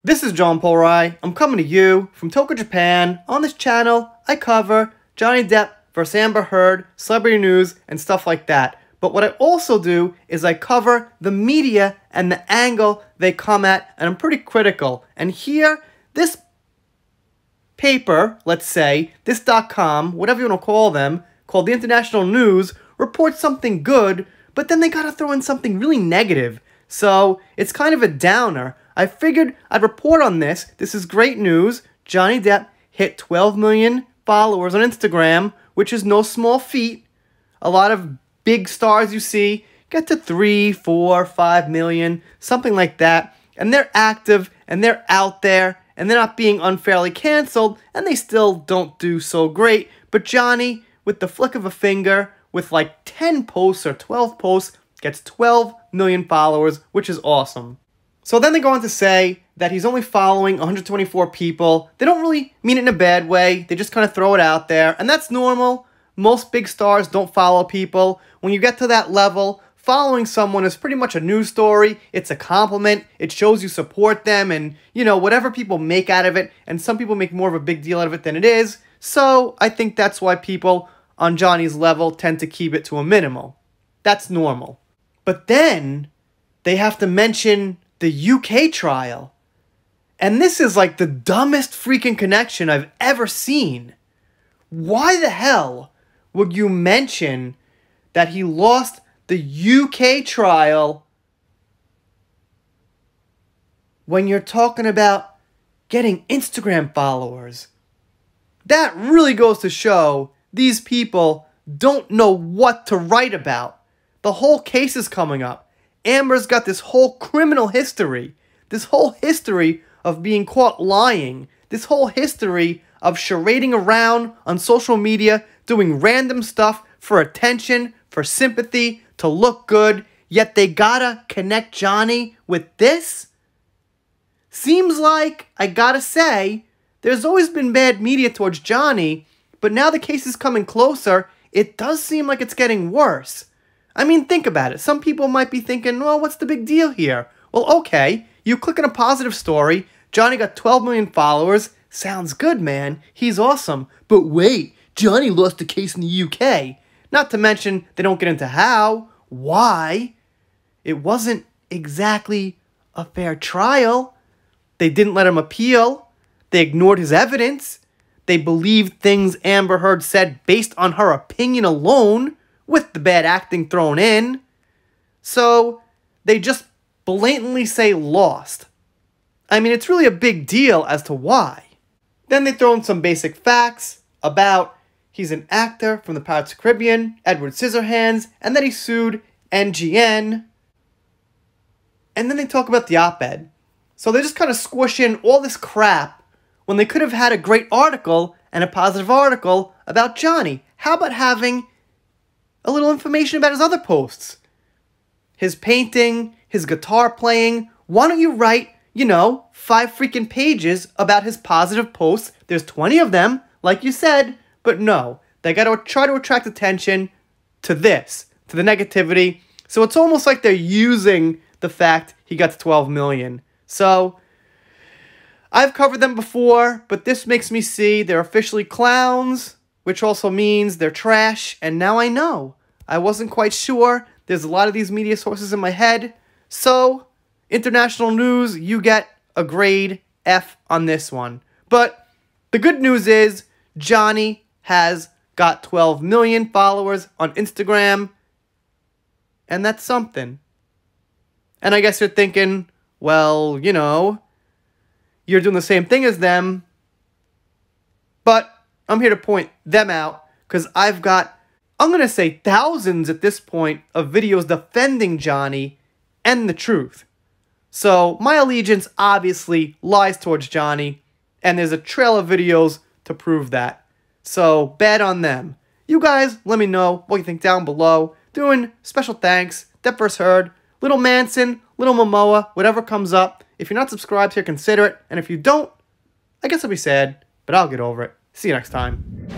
This is John Polrai. I'm coming to you from Tokyo, Japan. On this channel, I cover Johnny Depp vs. Amber Heard, celebrity news, and stuff like that. But what I also do is I cover the media and the angle they come at, and I'm pretty critical. And here, this paper, let's say, this .com, whatever you want to call them, called the International News, reports something good, but then they gotta throw in something really negative. So, it's kind of a downer. I figured I'd report on this. This is great news. Johnny Depp hit 12 million followers on Instagram, which is no small feat. A lot of big stars you see get to 3, 4, 5 million, something like that. And they're active, and they're out there, and they're not being unfairly canceled, and they still don't do so great. But Johnny, with the flick of a finger, with like 10 posts or 12 posts, gets 12 million followers, which is awesome. So then they go on to say that he's only following 124 people. They don't really mean it in a bad way. They just kind of throw it out there. And that's normal. Most big stars don't follow people. When you get to that level, following someone is pretty much a news story. It's a compliment. It shows you support them and, you know, whatever people make out of it. And some people make more of a big deal out of it than it is. So I think that's why people on Johnny's level tend to keep it to a minimal. That's normal. But then they have to mention the UK trial. And this is like the dumbest freaking connection I've ever seen. Why the hell would you mention that he lost the UK trial when you're talking about getting Instagram followers? That really goes to show these people don't know what to write about. The whole case is coming up. Amber's got this whole criminal history. This whole history of being caught lying. This whole history of charading around on social media, doing random stuff for attention, for sympathy, to look good. Yet they gotta connect Johnny with this? Seems like, I gotta say, there's always been bad media towards Johnny, but now the case is coming closer, it does seem like it's getting worse. I mean, think about it. Some people might be thinking, well, what's the big deal here? Well, okay, you click on a positive story, Johnny got 12 million followers, sounds good, man, he's awesome. But wait, Johnny lost a case in the UK. Not to mention, they don't get into how, why. It wasn't exactly a fair trial. They didn't let him appeal. They ignored his evidence. They believed things Amber Heard said based on her opinion alone, with the bad acting thrown in. So, they just blatantly say lost. I mean, it's really a big deal as to why. Then they throw in some basic facts about he's an actor from the Pirates of the Caribbean, Edward Scissorhands, and that he sued NGN. And then they talk about the op-ed. So they just kind of squish in all this crap when they could have had a great article and a positive article about Johnny. How about having a little information about his other posts? His painting, his guitar playing. Why don't you write, 5 freaking pages about his positive posts? There's 20 of them, like you said, but no. They gotta try to attract attention to this, to the negativity. So it's almost like they're using the fact he got to 12 million. So, I've covered them before, but this makes me see they're officially clowns, which also means they're trash, and now I know. I wasn't quite sure. There's a lot of these media sources in my head. So, International News, you get a grade F on this one. But the good news is Johnny has got 12 million followers on Instagram, and that's something. And I guess you're thinking, well, you're doing the same thing as them. But I'm here to point them out, because I've got, I'm going to say thousands at this point of videos defending Johnny and the truth. So my allegiance obviously lies towards Johnny, and there's a trail of videos to prove that. So bad on them. You guys, let me know what you think down below. Doing special thanks, Depp vs. Heard, Little Manson, Little Momoa, whatever comes up. If you're not subscribed here, consider it. And if you don't, I guess I'll be sad, but I'll get over it. See you next time.